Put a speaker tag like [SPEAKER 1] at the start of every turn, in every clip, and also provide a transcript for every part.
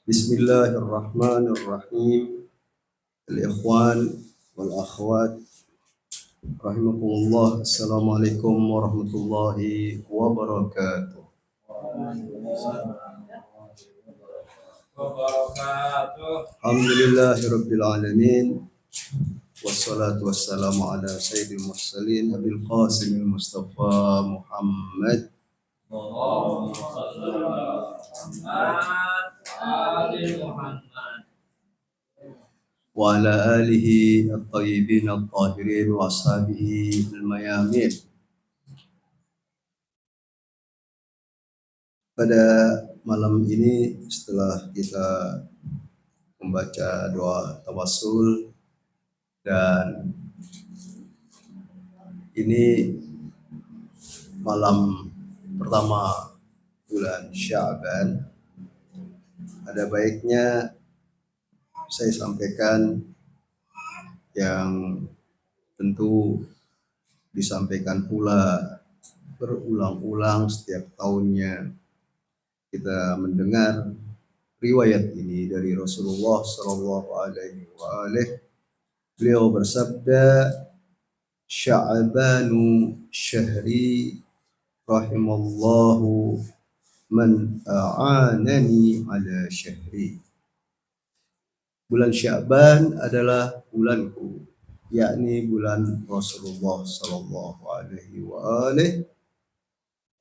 [SPEAKER 1] Bismillahirrahmanirrahim. Al-ikhwan wal akhwat rahimakumullah. Assalamualaikum warahmatullahi wabarakatuh. Alhamdulillahirabbil alamin. Wassalatu wassalamu ala sayyidil mursalin Abil Qasimil Mustafa Muhammad wa ala alihi at-tayyibin at-tahirin wa ashabihi al-mayamin. Pada malam ini setelah kita membaca doa tawassul dan ini malam pertama bulan Sya'ban, ada baiknya saya sampaikan yang tentu disampaikan pula berulang-ulang setiap tahunnya kita mendengar riwayat ini dari Rasulullah Shallallahu Alaihi Wasallam. Beliau bersabda, "Sya'banu syahri rahimallahu man a'anani ala syahri." Bulan Sya'ban adalah bulanku, yakni bulan Rasulullah Sallallahu Alaihi Wasallam.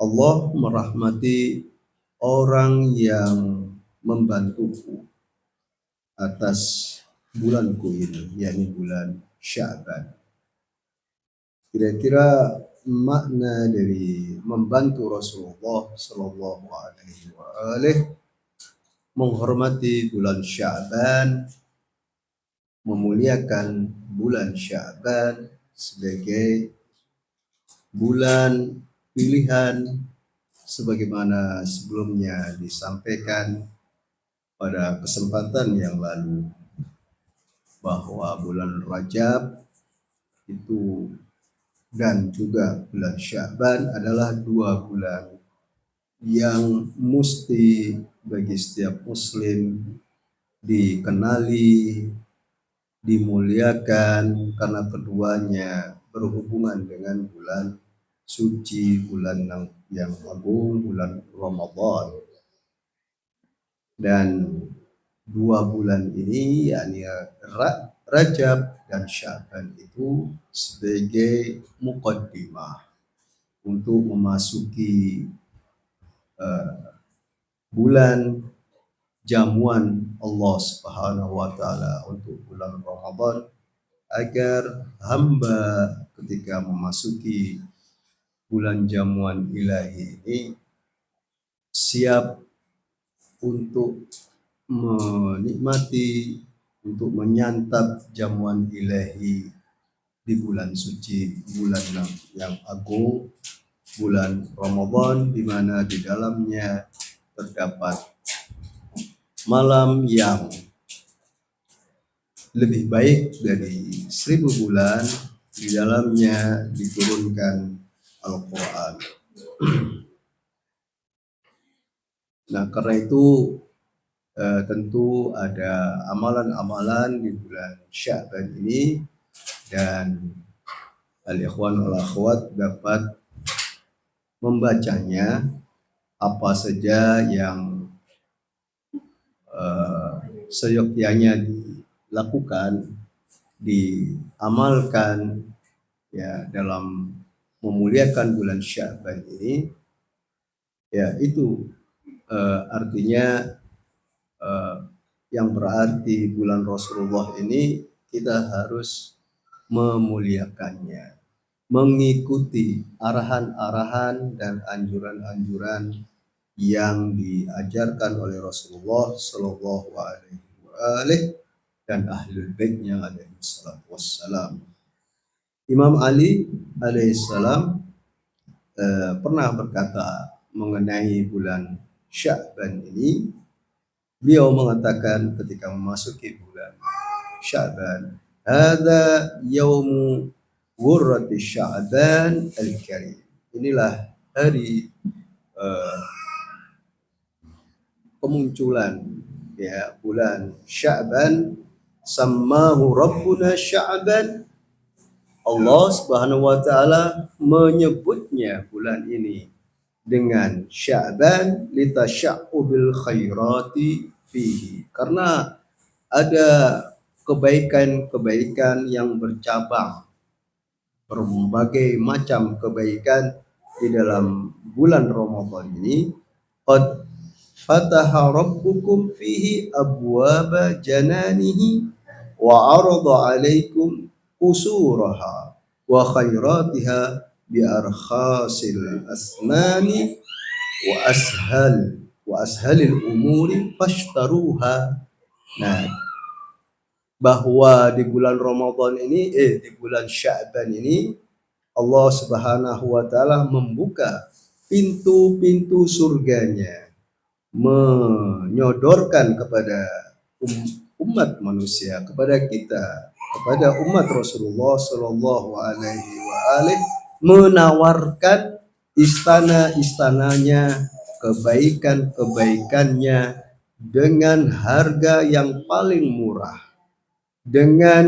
[SPEAKER 1] Allah merahmati orang yang membantuku atas bulanku ini, yakni bulan Sya'ban. Kira-kira makna dari membantu Rasulullah Sallallahu Alaihi Wasallam, menghormati bulan Sya'ban, memuliakan bulan Sya'ban sebagai bulan pilihan sebagaimana sebelumnya disampaikan pada kesempatan yang lalu bahwa bulan Rajab itu dan juga bulan Sya'ban adalah dua bulan yang mesti bagi setiap muslim dikenali, dimuliakan, karena keduanya berhubungan dengan bulan suci, bulan yang agung, bulan Ramadan. Dan dua bulan ini, yakni Rajab dan Sya'ban, itu sebagai muqaddimah untuk memasuki bulan jamuan Allah Subhanahu wa taala untuk bulan Ramadan, agar hamba ketika memasuki bulan jamuan ilahi ini siap untuk menikmati, untuk menyantap jamuan ilahi di bulan suci, bulan yang agung, bulan Ramadan, di mana di dalamnya terdapat malam yang lebih baik dari 1000 bulan. Di dalamnya diturunkan Al-Quran. Nah, karena itu tentu ada amalan-amalan di bulan Sya'ban ini, dan al-ikhwan wal akhwat dapat membacanya apa saja yang seyogyanya dilakukan, diamalkan ya dalam memuliakan bulan Sya'ban ini, ya itu artinya yang berarti bulan Rasulullah ini kita harus memuliakannya, mengikuti arahan-arahan dan anjuran-anjuran yang diajarkan oleh Rasulullah Shallallahu Alaihi Wasallam dan ahlul baitnya alaihi salatu wassalam. Imam Ali alaihissalam pernah berkata mengenai bulan Sya'ban ini. Beliau mengatakan ketika memasuki bulan Sya'ban, "Hadza yaumu ghurrati Sya'ban al-karim." Inilah hari kemunculan ya bulan Sya'ban, sammahu rabbuna Sya'ban. Allah Subhanahu wa taala menyebutnya bulan ini dengan Sya'ban litasya'ubil khairati fihi, karena ada kebaikan-kebaikan yang bercabang, berbagai macam kebaikan di dalam bulan Ramadan ini. Qad fataha rabbukum fihi abwaba jananihi wa arada alaikum usuraha wa khairatiha bi arkhasil asmani wa ashalil umuri fashtaruha. Nah, bahwa di bulan Ramadan ini, di bulan Sya'ban ini, Allah Subhanahu wa taala membuka pintu-pintu surganya, menyodorkan kepada umat manusia, kepada kita, kepada umat Rasulullah Shallallahu Alaihi Wasallam, menawarkan istana-istananya, kebaikan-kebaikannya dengan harga yang paling murah, dengan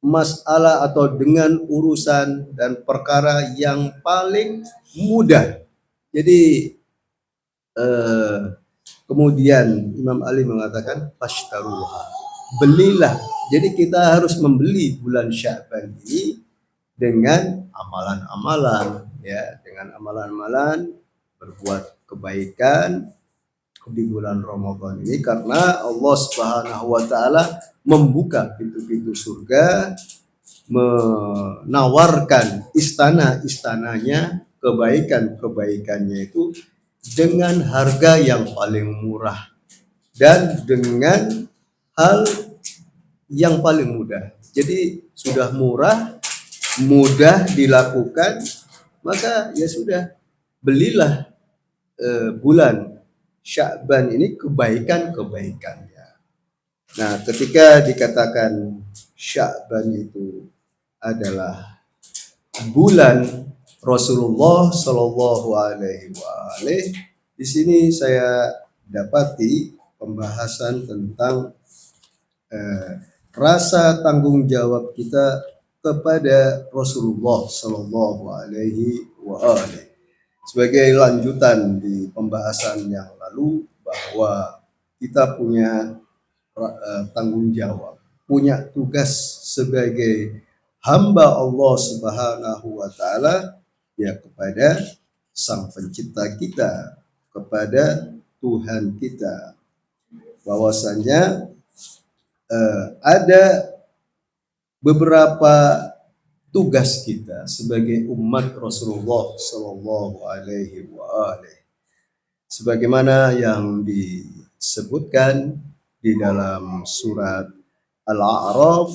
[SPEAKER 1] masalah atau dengan urusan dan perkara yang paling mudah. Jadi kemudian Imam Ali mengatakan fashtaruha, belilah. Jadi kita harus membeli bulan Sya'ban ini dengan amalan-amalan, ya, dengan amalan-amalan berbuat kebaikan di bulan Ramadan ini, karena Allah Subhanahu wa taala membuka pintu-pintu surga, menawarkan istana-istananya, kebaikan-kebaikannya itu dengan harga yang paling murah dan dengan hal yang paling mudah. Jadi sudah murah, mudah dilakukan, maka ya sudah, belilah bulan Sya'ban ini kebaikan-kebaikannya. Nah, ketika dikatakan Sya'ban itu adalah bulan Rasulullah Shallallahu Alaihi Wasallam, di sini saya dapati pembahasan tentang rasa tanggung jawab kita kepada Rasulullah Shallallahu Alaihi Wasallam. Sebagai lanjutan di pembahasan yang lalu, bahwa kita punya tanggung jawab, punya tugas sebagai hamba Allah Subhanahu wa taala, ya, kepada Sang Pencipta kita, kepada Tuhan kita, bahwasanya ada beberapa tugas kita sebagai umat Rasulullah Shallallahu Alaihi Wasallam, sebagaimana yang disebutkan di dalam surat Al-A'raf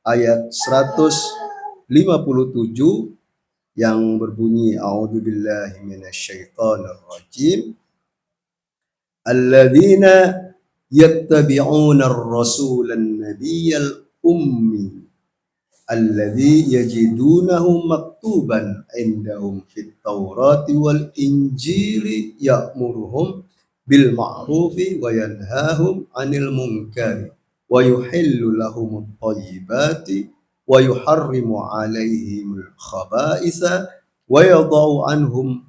[SPEAKER 1] ayat 157 yang berbunyi, a'udzubillahi minasyaitonirrajim, alladzina yattabi'una ar-rasulan nabiyyal ummi alladzi yajidunahu maktuban indahum fit taurati wal injili ya'muruhum bil ma'rufi wa yanhahum 'anil munkari wa yuhillu lahumut thayyibati wa yuharrimu 'alaihimul khaba'itha wa yadh'u 'anhum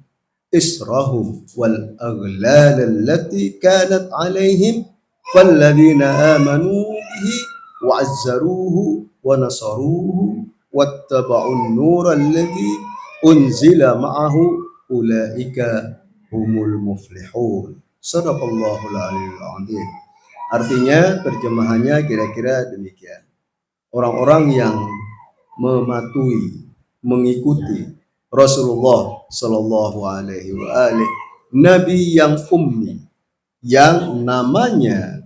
[SPEAKER 1] israhum wal aghlal allati kanat 'alaihim falladzina amanu bihi wa 'azzaruhu wa nasaruhu wattaba'un nura alladzi unzila ma'ahu ulaika humul muflihun. Shadaqallahul aliyyil azim. Artinya, terjemahannya kira-kira demikian. Orang-orang yang mematuhi, mengikuti Rasulullah Shallallahu Alaihi Wasallam, Nabi yang ummi, yang namanya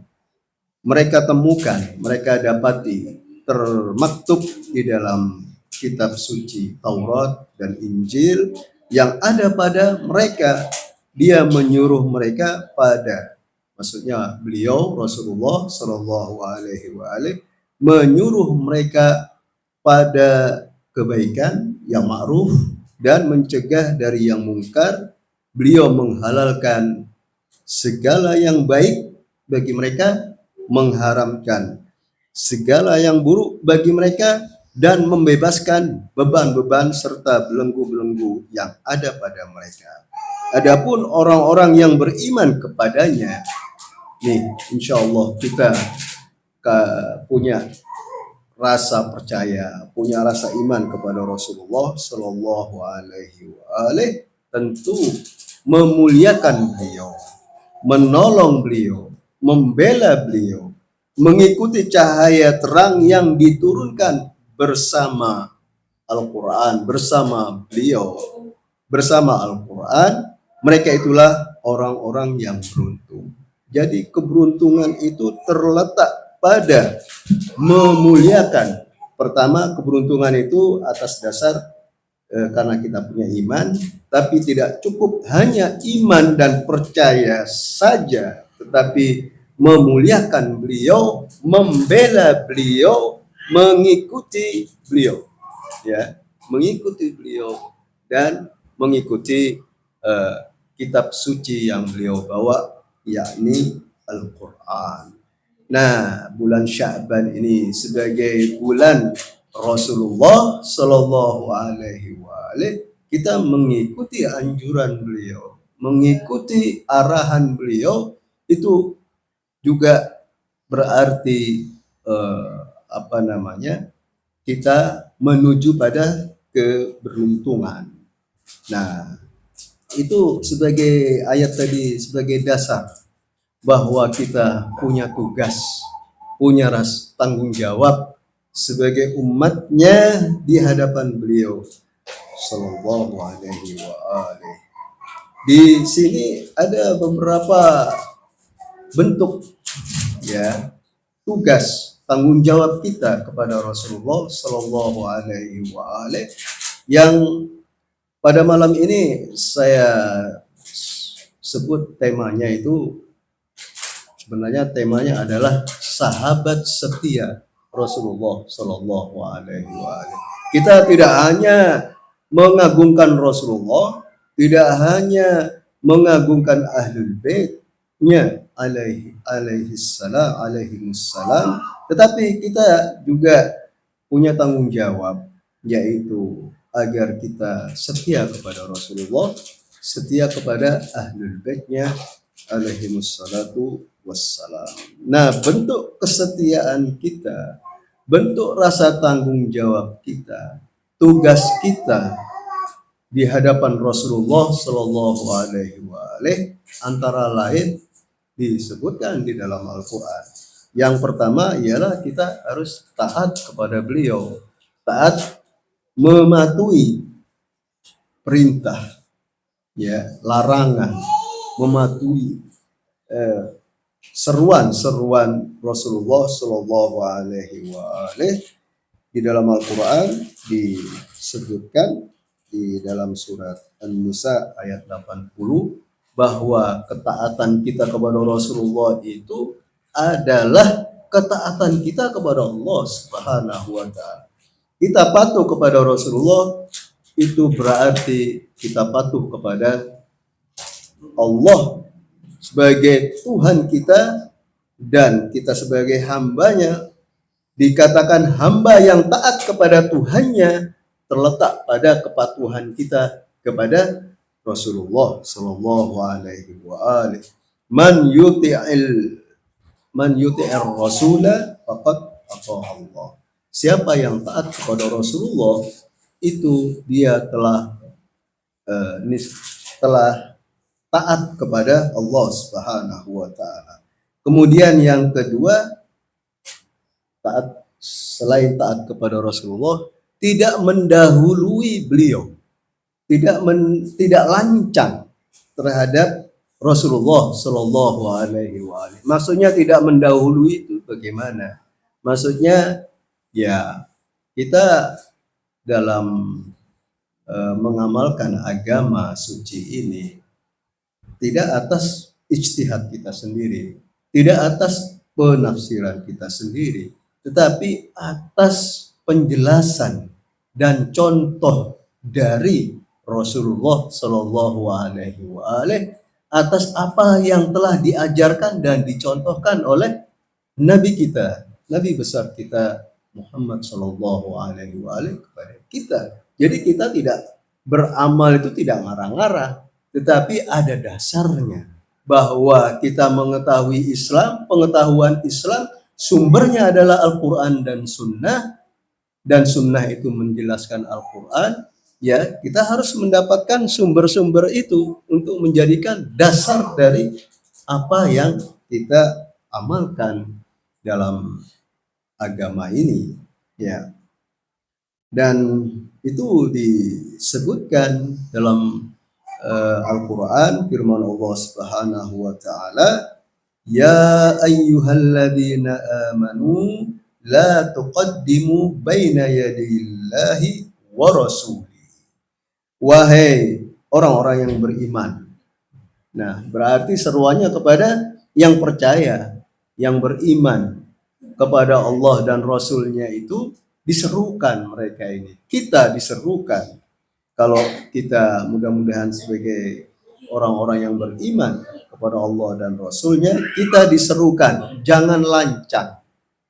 [SPEAKER 1] mereka temukan, mereka dapati termaktub di dalam kitab suci Taurat dan Injil yang ada pada mereka. Dia menyuruh mereka pada, maksudnya beliau Rasulullah Shallallahu Alaihi Wasallam menyuruh mereka pada kebaikan yang ma'ruf dan mencegah dari yang mungkar. Beliau menghalalkan segala yang baik bagi mereka, mengharamkan segala yang buruk bagi mereka, dan membebaskan beban-beban serta belenggu-belenggu yang ada pada mereka. Adapun orang-orang yang beriman kepadanya, nih insya Allah kita punya rasa percaya, punya rasa iman kepada Rasulullah Shallallahu Alaihi Wasallam, tentu memuliakan beliau, menolong beliau, membela beliau, mengikuti cahaya terang yang diturunkan bersama Al-Quran, bersama beliau, bersama Al-Quran. Mereka itulah orang-orang yang beruntung. Jadi keberuntungan itu terletak pada memuliakan. Pertama, keberuntungan itu atas dasar karena kita punya iman, tapi tidak cukup hanya iman dan percaya saja, tetapi memuliakan beliau, membela beliau, mengikuti beliau, ya, mengikuti beliau dan mengikuti kitab suci yang beliau bawa, yakni Al-Quran. Nah, bulan Sya'ban ini sebagai bulan Rasulullah Shallallahu Alaihi Wasallam, kita mengikuti anjuran beliau, mengikuti arahan beliau, itu juga berarti kita menuju pada keberuntungan. Nah, itu sebagai ayat tadi, sebagai dasar bahwa kita punya tugas, punya tanggung jawab sebagai umatnya di hadapan beliau Sallallahu Alaihi Wasallam. Di sini ada beberapa bentuk, ya, tugas, tanggung jawab kita kepada Rasulullah Sallallahu Alaihi Wasallam, yang pada malam ini saya sebut temanya itu, sebenarnya temanya adalah sahabat setia Rasulullah Shallallahu Alaihi Wasallam. Kita tidak hanya mengagungkan Rasulullah, tidak hanya mengagungkan ahlul baitnya alaihi salam, tetapi kita juga punya tanggung jawab, yaitu agar kita setia kepada Rasulullah, setia kepada ahlul baitnya alaihi salatu wassalam. Nah, bentuk kesetiaan kita, bentuk rasa tanggung jawab kita, tugas kita di hadapan Rasulullah Shallallahu Alaihi Wasallam antara lain disebutkan di dalam Al-Quran. Yang pertama ialah kita harus taat kepada beliau, taat mematuhi perintah, ya, larangan, mematuhi seruan-seruan Rasulullah Shallallahu Alaihi Wasallam. Di dalam Al-Quran disebutkan di dalam surat An-Nisa ayat 80 bahwa ketaatan kita kepada Rasulullah itu adalah ketaatan kita kepada Allah Subhanahu wa Ta'ala. Kita patuh kepada Rasulullah itu berarti kita patuh kepada Allah sebagai Tuhan kita, dan kita sebagai hambanya. Dikatakan hamba yang taat kepada Tuhannya terletak pada kepatuhan kita kepada Rasulullah Sallallahu Alaihi Wasallam. Man yuti'ir rasula faqad ata Allah. Siapa yang taat kepada Rasulullah, itu dia telah taat kepada Allah Subhanahu wa Ta'ala. Kemudian yang kedua, taat, selain taat kepada Rasulullah, tidak mendahului beliau, tidak lancang terhadap Rasulullah Shallallahu Alaihi Wasallam. Maksudnya tidak mendahului itu bagaimana? Maksudnya, ya, kita dalam mengamalkan agama suci ini tidak atas ijtihad kita sendiri, tidak atas penafsiran kita sendiri, tetapi atas penjelasan dan contoh dari Rasulullah Shallallahu Alaihi Wasallam atas apa yang telah diajarkan dan dicontohkan oleh Nabi kita, Nabi besar kita Muhammad Shallallahu Alaihi Wasallam kepada kita. Jadi kita tidak beramal itu tidak ngarang-ngarang, tetapi ada dasarnya bahwa kita mengetahui Islam, pengetahuan Islam sumbernya adalah Al-Quran dan Sunnah itu menjelaskan Al-Quran. Ya, kita harus mendapatkan sumber-sumber itu untuk menjadikan dasar dari apa yang kita amalkan dalam agama ini, ya. Dan itu disebutkan dalam Al-Quran, firman Allah Subhanahu wa taala, ya ayyuhalladzina amanu la tuqaddimu baina yadayillahi wa rasuli. Wahai orang-orang yang beriman. Nah, berarti seruannya kepada yang percaya, yang beriman kepada Allah dan Rasulnya itu diserukan mereka ini. Kita diserukan. Kalau kita mudah-mudahan sebagai orang-orang yang beriman kepada Allah dan Rasulnya, kita diserukan. Jangan lancang.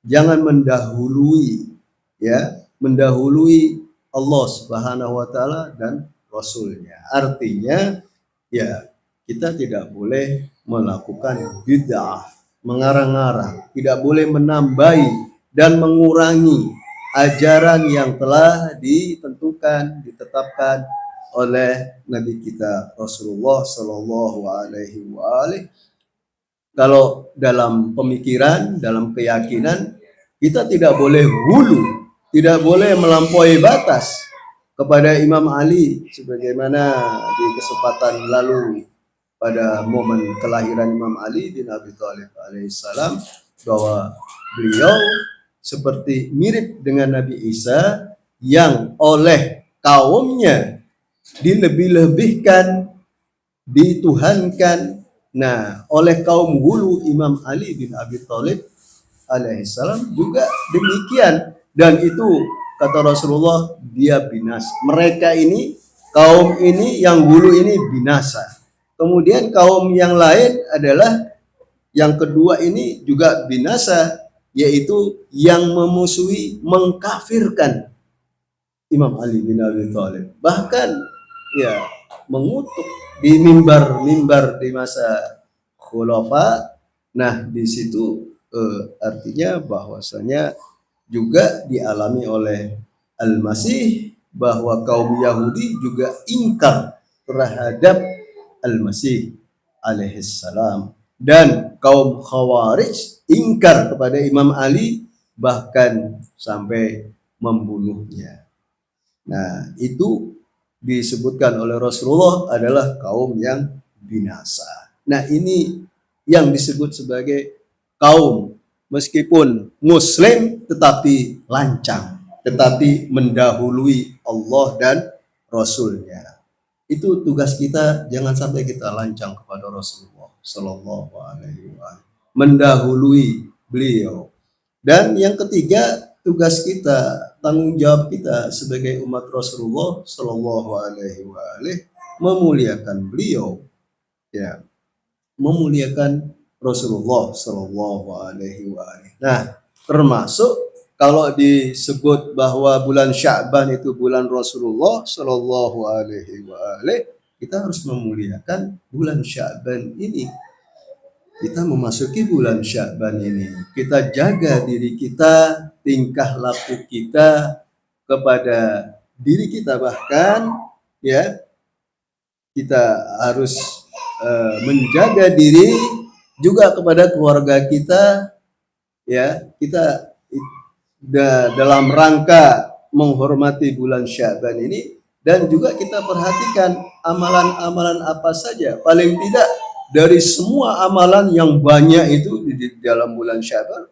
[SPEAKER 1] Jangan mendahului, ya, mendahului Allah Subhanahu wa taala dan Rasulnya. Artinya, ya, kita tidak boleh melakukan bid'ah, mengarang-arang, tidak boleh menambahi dan mengurangi ajaran yang telah ditentukan, ditetapkan oleh Nabi kita Rasulullah Shallallahu Alaihi Wasallam. Kalau dalam pemikiran, dalam keyakinan, kita tidak boleh hulu, tidak boleh melampaui batas kepada Imam Ali, sebagaimana di kesempatan lalu pada momen kelahiran Imam Ali bin Abi Thalib alaihissalam, bahwa beliau seperti mirip dengan Nabi Isa yang oleh kaumnya dilebih-lebihkan, dituhankan. Nah, oleh kaum hulu Imam Ali bin Abi Thalib alaihissalam juga demikian. Dan itu kata Rasulullah, dia binasa. Mereka ini, kaum ini yang hulu ini binasa. Kemudian kaum yang lain adalah yang kedua ini juga binasa, yaitu yang memusuhi, mengkafirkan Imam Ali bin Abi Thalib. Bahkan ya mengutuk di mimbar-mimbar di masa khulafa. Nah, di situ artinya bahwasanya juga dialami oleh Al-Masih, bahwa kaum Yahudi juga ingkar terhadap Al-Masih alaihissalam, dan kaum Khawarij ingkar kepada Imam Ali, bahkan sampai membunuhnya. Nah, itu disebutkan oleh Rasulullah adalah kaum yang binasa. Nah, ini yang disebut sebagai kaum meskipun muslim tetapi lancang, tetapi mendahului Allah dan Rasulnya. Itu tugas kita, jangan sampai kita lancang kepada Rasulullah Shallallahu Alaihi Wasallam, mendahului beliau. Dan yang ketiga, tugas kita, tanggung jawab kita sebagai umat Rasulullah Shallallahu Alaihi Wasallam, memuliakan beliau, ya, memuliakan Rasulullah Shallallahu Alaihi Wasallam. Nah, termasuk kalau disebut bahwa bulan Sya'ban itu bulan Rasulullah Shallallahu Alaihi Wasallam, kita harus memuliakan bulan Sya'ban ini. Kita memasuki bulan Sya'ban ini, kita jaga diri kita, tingkah laku kita kepada diri kita, bahkan ya kita harus menjaga diri juga kepada keluarga kita, ya. Kita dalam rangka menghormati bulan Sya'ban ini, dan juga kita perhatikan amalan-amalan apa saja, paling tidak dari semua amalan yang banyak itu di dalam bulan Sya'ban,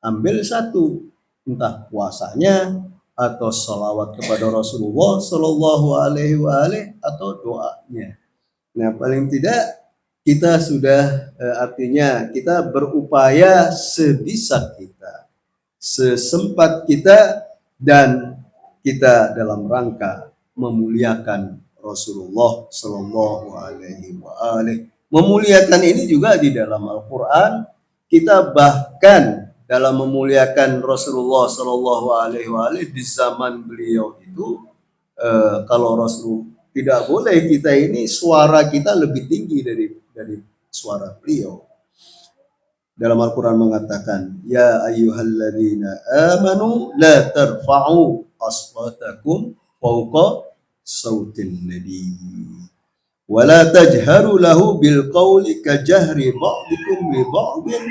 [SPEAKER 1] ambil satu, entah puasanya atau sholawat kepada Rasulullah Shallallahu Alaihi Wasallam atau doanya. Nah, paling tidak kita sudah artinya kita berupaya sebisa kita, sesempat kita, dan kita dalam rangka memuliakan Rasulullah Shallallahu Alaihi Wasallam, Memuliakan ini juga di dalam Al-Quran. Kita bahkan dalam memuliakan Rasulullah Shallallahu Alaihi Wasallam di zaman beliau itu, kalau Rasul tidak boleh kita ini suara kita lebih tinggi dari suara beliau. Dalam Al-Quran mengatakan, ya ayyuhalladzina amanu la tarfa'u aswatakum fawqa sautin nabi wa la tajharu lahu bil qawli ka jahri ba'dikum li ba'din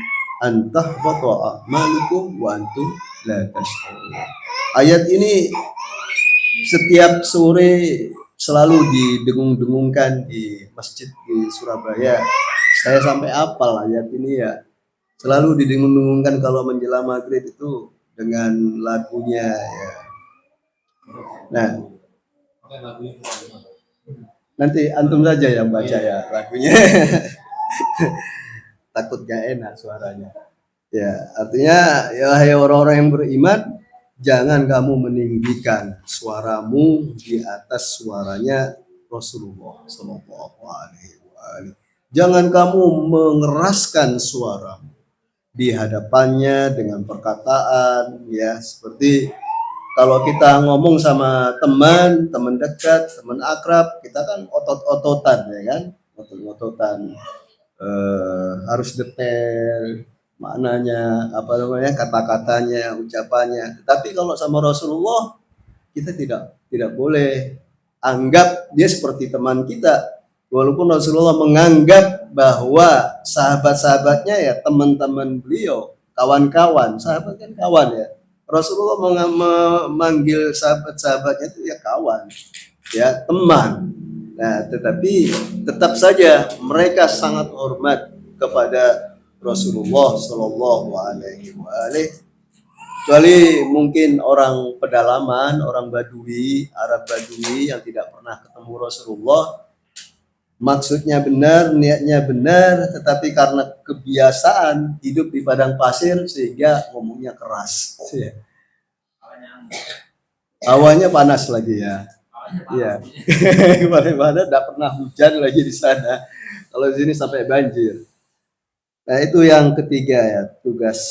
[SPEAKER 1] an tahbata a'malukum wa antum la tash'urun. Ayat ini setiap sore selalu didengung-dengungkan di masjid di Surabaya. Saya sampai hafal ayat ini ya. Selalu didengung-dengungkan kalau menjelang maghrib itu dengan lagunya ya. Nah, nanti antum saja yang baca ya lagunya. Takut gak enak suaranya. Ya, artinya ya hai orang-orang yang beriman, jangan kamu meninggikan suaramu di atas suaranya Rasulullah Shallallahu Alaihi Wasallam. Jangan kamu mengeraskan suaramu di hadapannya dengan perkataan ya, seperti kalau kita ngomong sama teman dekat, teman akrab, kita kan otot-ototan ya kan, otot-ototan, harus detail maknanya, apa namanya, kata-katanya, ucapannya. Tetapi kalau sama Rasulullah kita tidak boleh anggap dia seperti teman kita. Walaupun Rasulullah menganggap bahwa sahabat-sahabatnya ya teman-teman beliau, kawan-kawan, sahabat kan kawan ya. Rasulullah memanggil sahabat-sahabatnya itu ya kawan, ya teman. Nah, tetapi tetap saja mereka sangat hormat kepada Rasulullah Shallallahu Alaihi Wasallam. Kecuali mungkin orang pedalaman, orang Badui, Arab Badui yang tidak pernah ketemu Rasulullah, maksudnya benar, niatnya benar, tetapi karena kebiasaan hidup di padang pasir sehingga ngomongnya keras. Awalnya panas lagi ya. Iya. Kemana-mana tidak pernah hujan lagi di sana. Kalau di sini sampai banjir. Nah, itu yang ketiga ya, tugas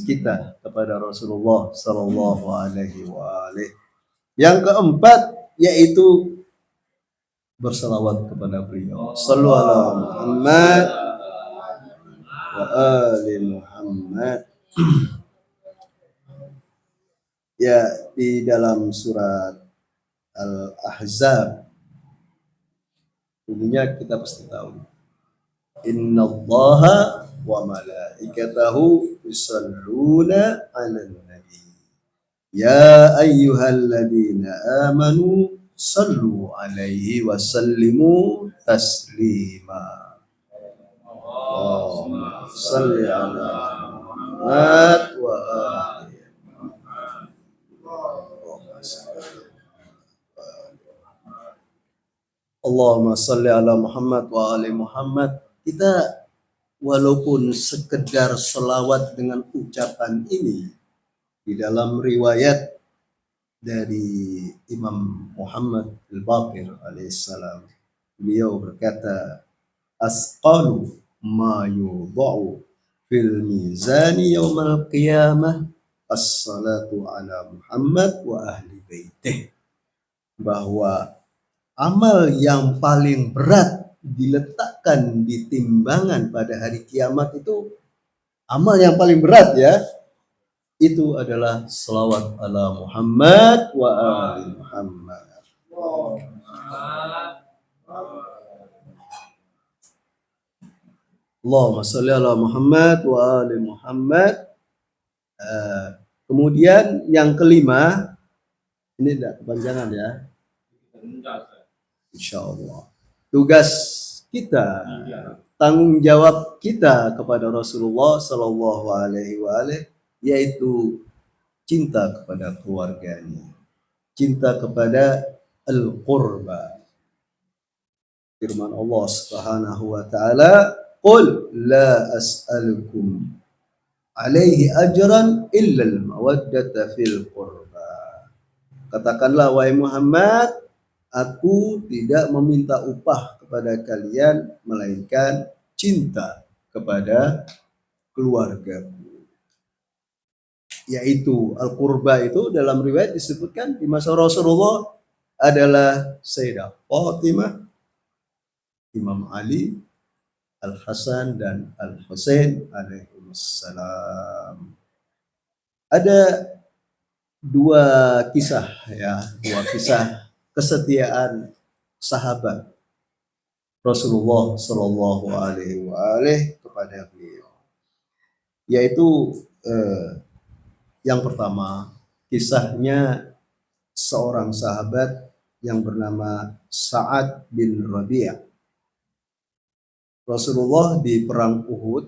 [SPEAKER 1] kita kepada Rasulullah Sallallahu Alaihi Wasallam. Yang keempat yaitu berselawat kepada beliau. Sallu ala Muhammad wa ali Muhammad. Ya, di dalam surat Al-Ahzab bunyinya kita pasti tahu. Innallaha wa malaikatahu yusalluna 'alan nabi. Ya ayyuhalladzina amanu sallu 'alaihi wa sallimu taslima. Allahumma salli 'ala Muhammad wa ali Allahumma salli 'ala Muhammad wa ali Muhammad. Kita walaupun sekedar selawat dengan ucapan ini, di dalam riwayat dari Imam Muhammad al-Baqir alaihissalam, beliau berkata, asqalu ma yudha'u fil mizani yaumal qiyamah as-salatu ala Muhammad wa ahli baitih, bahwa amal yang paling berat diletakkan di timbangan pada hari kiamat itu, amal yang paling berat ya, itu adalah selawat ala Muhammad wa ali Muhammad. Allahumma sholli ala Muhammad wa ali Muhammad. Kemudian yang kelima, ini tidak kepanjangan ya, insya Allah. Tugas kita, tanggung jawab kita kepada Rasulullah Sallallahu Alaihi Wasallam yaitu cinta kepada keluarganya, cinta kepada al-qurba. Firman Allah Subhanahu wa taala, "Qul la as'alukum alaihi ajran illa al-mawaddata fil qurba." Katakanlah wahai Muhammad, aku tidak meminta upah kepada kalian melainkan cinta kepada keluargaku. Yaitu al-qurba itu dalam riwayat disebutkan di masa Rasulullah adalah Sayyidah Fatimah, Imam Ali, Al-Hasan dan Al-Husain alaihissalam. Ada dua kisah kesetiaan sahabat Rasulullah Shallallahu Alaihi Wasallam kepada beliau, yaitu yang pertama kisahnya seorang sahabat yang bernama Sa'ad bin Rabi'ah. Rasulullah di perang Uhud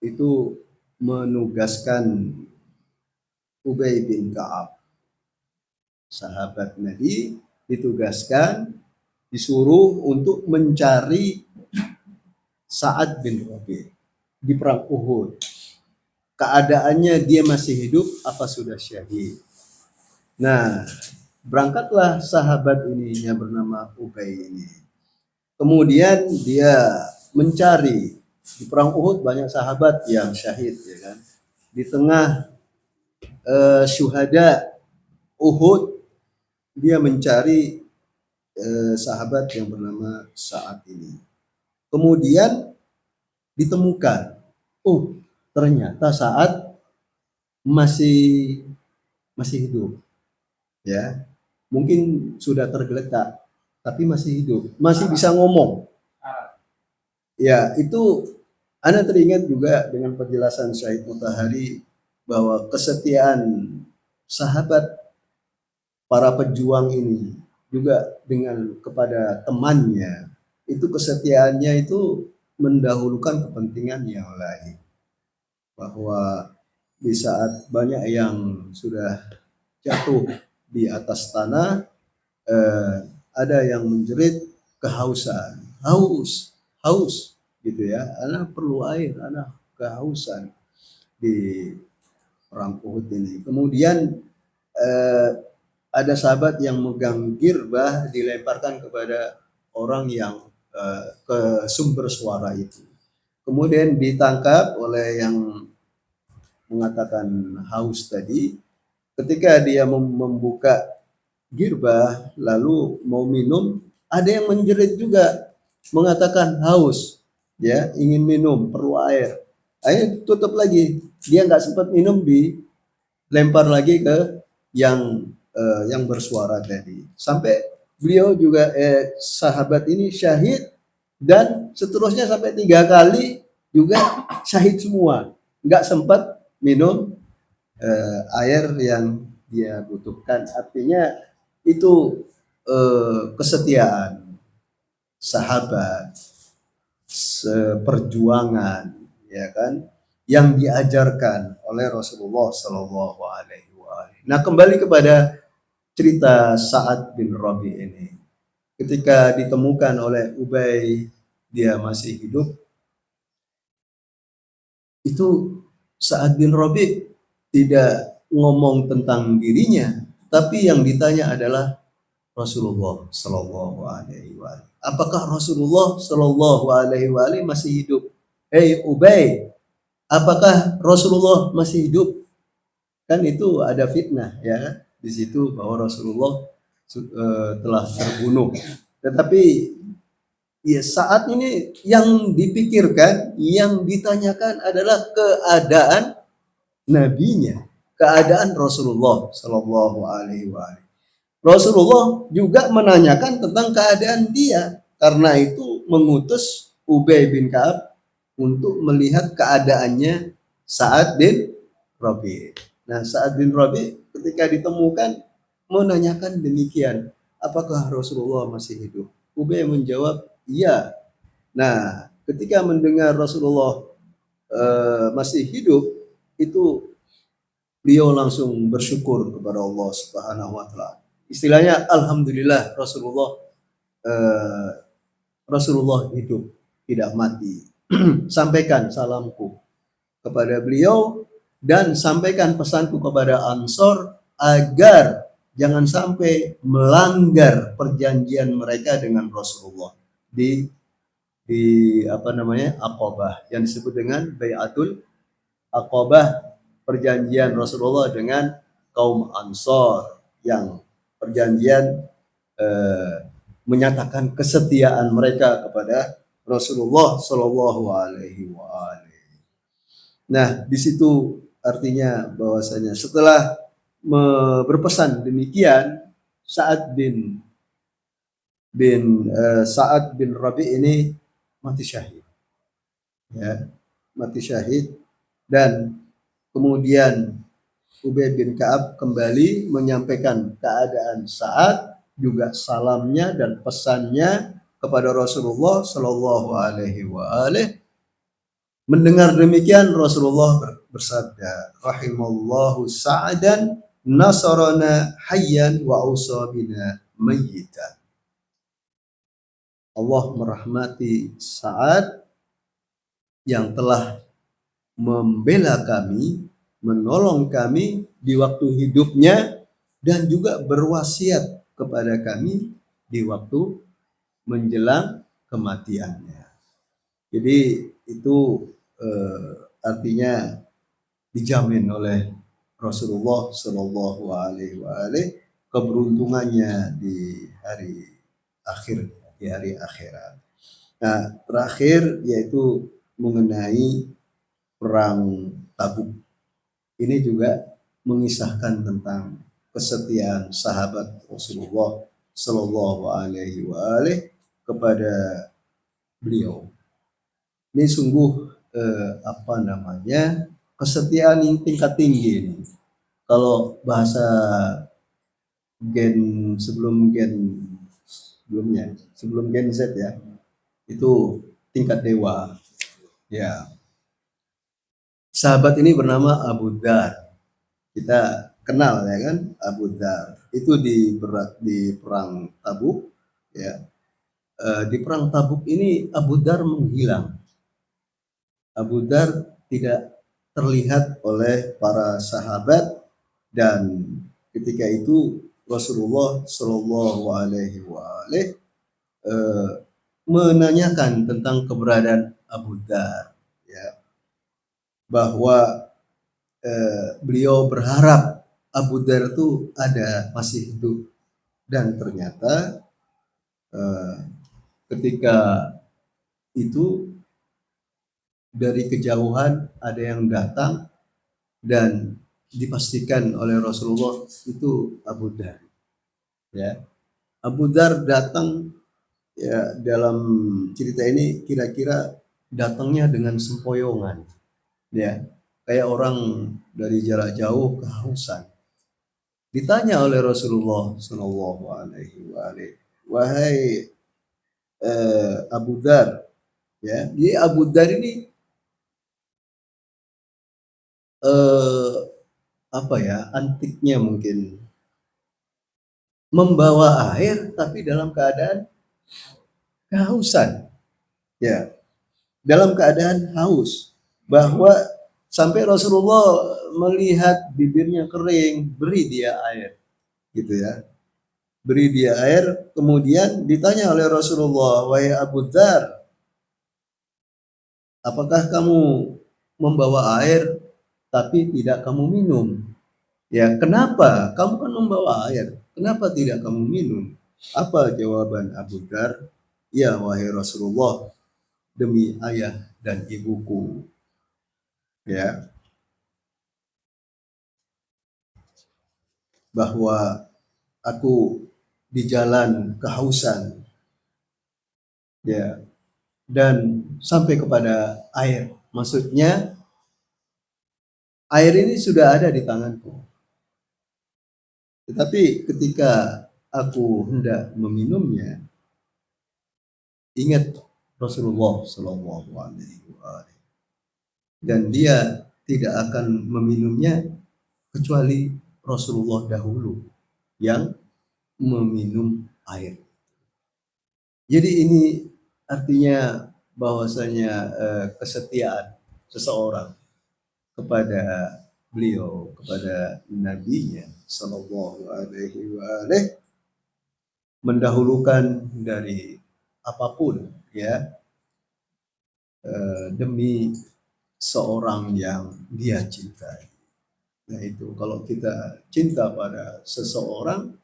[SPEAKER 1] itu menugaskan Ubay bin Ka'ab, sahabat Nabi, ditugaskan, disuruh untuk mencari Sa'ad bin Rabi' di perang Uhud. Keadaannya dia masih hidup apa sudah syahid. Nah, berangkatlah sahabat ini yang bernama Ubay ini. Kemudian dia mencari, di perang Uhud banyak sahabat yang syahid, ya kan. Di tengah syuhada Uhud, dia mencari sahabat yang bernama Sa'ad ini. Kemudian ditemukan, ternyata Sa'ad masih hidup, ya. Mungkin sudah tergeletak, tapi masih hidup, masih bisa ngomong. Ya, itu Ana teringat juga dengan penjelasan Syahid Mutahari bahwa kesetiaan sahabat para pejuang ini juga dengan kepada temannya, itu kesetiaannya itu mendahulukan kepentingan yang lain. Bahwa di saat banyak yang sudah jatuh di atas tanah, ada yang menjerit kehausan, haus gitu ya, anak perlu air, anak kehausan di perang Uhud ini. Kemudian ada sahabat yang megang girbah dilemparkan kepada orang yang ke sumber suara itu. Kemudian ditangkap oleh yang mengatakan haus tadi. Ketika dia membuka girbah lalu mau minum, ada yang menjerit juga mengatakan haus, ya, ingin minum, perlu air. Air tutup lagi, dia nggak sempat minum, dilempar lagi ke yang bersuara tadi. Sampai beliau juga sahabat ini syahid, dan seterusnya sampai 3 kali juga syahid semua, nggak sempat minum air yang dia butuhkan. Artinya itu kesetiaan sahabat, seperjuangan, ya kan, yang diajarkan oleh Rasulullah Shallallahu Alaihi Wasallam. Nah, kembali kepada cerita Sa'ad bin Rabi ini. Ketika ditemukan oleh Ubay dia masih hidup, itu Sa'ad bin Rabi tidak ngomong tentang dirinya, tapi yang ditanya adalah Rasulullah Shallallahu Alaihi Wasallam. Apakah Rasulullah Shallallahu Alaihi Wasallam masih hidup? Hei Ubay, apakah Rasulullah masih hidup? Kan itu ada fitnah, ya, di situ bahwa Rasulullah telah terbunuh. Tetapi ya saat ini yang dipikirkan, yang ditanyakan adalah keadaan nabinya, keadaan Rasulullah Shallallahu Alaihi Wasallam. Rasulullah juga menanyakan tentang keadaan dia, karena itu mengutus Ubay bin Ka'ab untuk melihat keadaannya Sa'ad bin Rabi'. Nah, Sa'ad bin Rabi' ketika ditemukan menanyakan demikian, apakah Rasulullah masih hidup? Ubay menjawab, iya. Nah, ketika mendengar Rasulullah masih hidup, itu beliau langsung bersyukur kepada Allah Subhanahu wa Ta'ala. Istilahnya, alhamdulillah Rasulullah hidup, tidak mati. Sampaikan salamku kepada beliau dan sampaikan pesanku kepada Ansor agar jangan sampai melanggar perjanjian mereka dengan Rasulullah di di apa namanya Aqabah yang disebut dengan Bai'atul Aqabah, perjanjian Rasulullah dengan kaum Ansor yang perjanjian eh, menyatakan kesetiaan mereka kepada Rasulullah Shallallahu Alaihi Wasallam. Nah, di situ artinya bahwasanya setelah berpesan demikian, Sa'ad bin Rabi ini mati syahid, ya, mati syahid. Dan kemudian Ubay bin Ka'ab kembali menyampaikan keadaan Sa'ad, juga salamnya dan pesannya kepada Rasulullah Shallallahu Alaihi Wasallam. Mendengar demikian Rasulullah bersabda, rahimallahu Sa'dan nasarana hayyan wa usabina mayyitan. Allah merahmati Sa'ad yang telah membela kami, menolong kami di waktu hidupnya, dan juga berwasiat kepada kami di waktu menjelang kematiannya. Jadi itu artinya dijamin oleh Rasulullah Shallallahu Alaihi Wasallam keberuntungannya di hari akhir, di hari akhirat. Nah, terakhir yaitu mengenai perang Tabuk. Ini juga mengisahkan tentang kesetiaan sahabat Rasulullah Shallallahu Alaihi Wasallam kepada beliau. Ini sungguh apa namanya kesetiaan yang tingkat tinggi ini. Kalau bahasa sebelum gen Z ya, itu tingkat dewa. Ya, sahabat ini bernama Abu Dhar. Kita kenal ya kan, Abu Dhar. Itu di perang Tabuk. Ya, di perang Tabuk ini Abu Dhar menghilang. Abu Dhar tidak terlihat oleh para sahabat, dan ketika itu Rasulullah Shallallahu Alaihi Wasallam menanyakan tentang keberadaan Abu Dhar, ya, bahwa beliau berharap Abu Dhar itu masih hidup, dan ternyata ketika itu dari kejauhan ada yang datang dan dipastikan oleh Rasulullah itu Abu Dhar. Ya, Abu Dhar datang, ya, dalam cerita ini kira-kira datangnya dengan sempoyongan, ya, kayak orang dari jarak jauh kehausan. Ditanya oleh Rasulullah Shallallahu Alaihi Wasallam, wahai Abu Dhar, ya, dia Abu Dhar ini apa ya, antiknya mungkin membawa air tapi dalam keadaan kehausan, ya, dalam keadaan haus, bahwa sampai Rasulullah melihat bibirnya kering, beri dia air, gitu ya, beri dia air. Kemudian ditanya oleh Rasulullah, wahai Abu Dhar, apakah kamu membawa air tapi tidak kamu minum? Ya, kenapa? Kamu kan membawa air, kenapa tidak kamu minum? Apa jawaban Abu Dhar? Ya, wahai Rasulullah, demi ayah dan ibuku, ya, bahwa aku di jalan kehausan, ya, dan sampai kepada air. Maksudnya air ini sudah ada di tanganku, tetapi ketika aku hendak meminumnya, ingat Rasulullah Shallallahu Alaihi Wasallam, dan dia tidak akan meminumnya kecuali Rasulullah dahulu yang meminum air. Jadi ini artinya bahwasanya kesetiaan seseorang kepada beliau, kepada nabinya Sallallahu Alaihi Wasallam, mendahulukan dari apapun, ya, demi seorang yang dia cintai. Nah itu kalau kita cinta pada seseorang,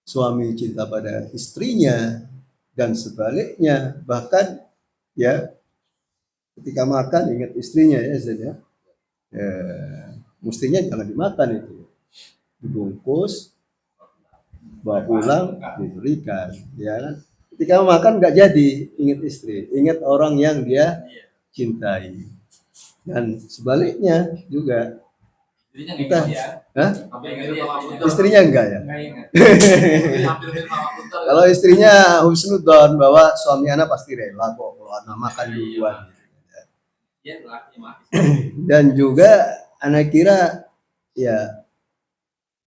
[SPEAKER 1] suami cinta pada istrinya dan sebaliknya, bahkan ya ketika makan ingat istrinya ya Zed ya. Mestinya jangan dimakan itu, dibungkus, bawa pulang, diberikan, ya kan? Ketika makan nggak jadi, ingat istri, ingat orang yang dia cintai. Dan sebaliknya juga. Kita, hah? Istrinya enggak ya? Kalau istrinya husnudon bahwa suami anak pasti rela kok kalau anak makan duluan. Dan juga anak kira ya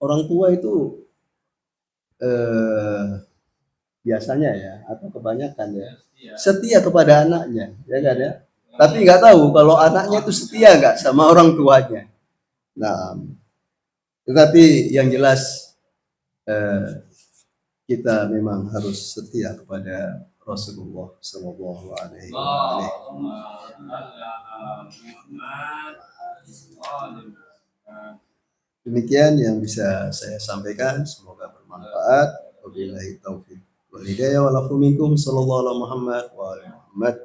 [SPEAKER 1] orang tua itu biasanya ya atau kebanyakan ya setia kepada anaknya, ya kan ya. Tapi nggak tahu kalau anaknya itu setia nggak sama orang tuanya. Nah, tetapi yang jelas kita memang harus setia kepada Rasulullah Sallallahu Alaihi Wasallam. Demikian yang bisa saya sampaikan, semoga bermanfaat. Wabillahi taufiq wal hidayah wal afu minkum sallallahu alaihi Muhammad wa ali Muhammad.